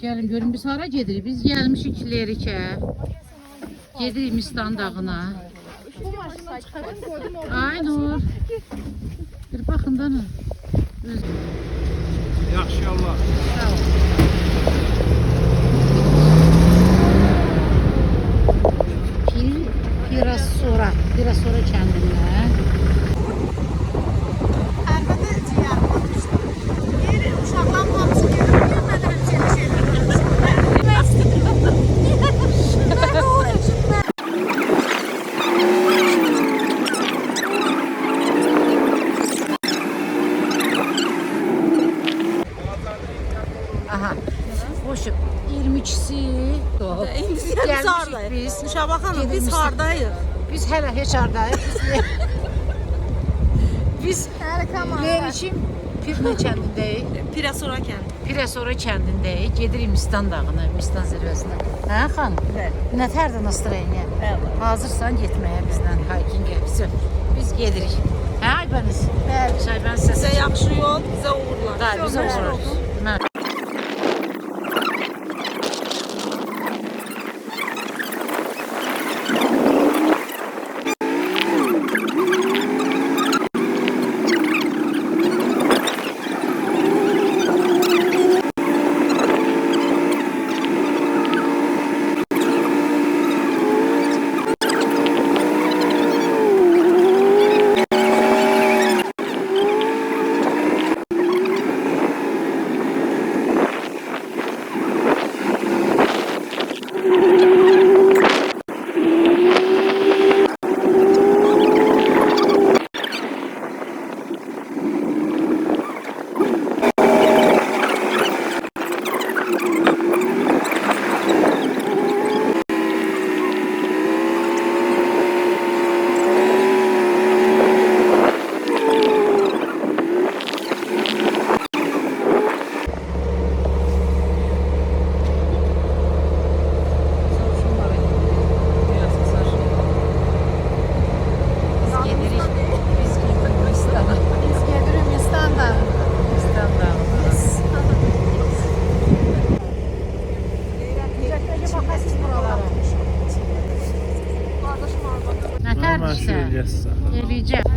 Gəlin görün biz hara gedirik? Biz gəlmişik Lerikə. Gedirik Mistan dağına. Ay Nur. Bir baxın da nə? Yaxşı Allah. Sağ ol. Biraz sonra kendinden. Aha. Hoşum. 22'si. Biz hardayıq? Nuşaba xanım, biz hardayıq? Biz hələ heç hardayıq. Biz Leriçin Pirne kəndindəyik. Pirasora kəndi. Pirasora kəndindəyik. Gedirik Mistan dağına, Mistan zirvəsinə. Hə xanım? Bəli. Nətərdir настроение? Bəli. Hazırsan getməyə bizdən hiking-ə. Biz gedirik. Hə Aybəniz? Bəli. Aybəniz səsi. Bizə yaxşı yol, bizə uğurlar. Da, bizə uğurlar. Nətər Mən işə? eləyəcəm. Eləyəcəm.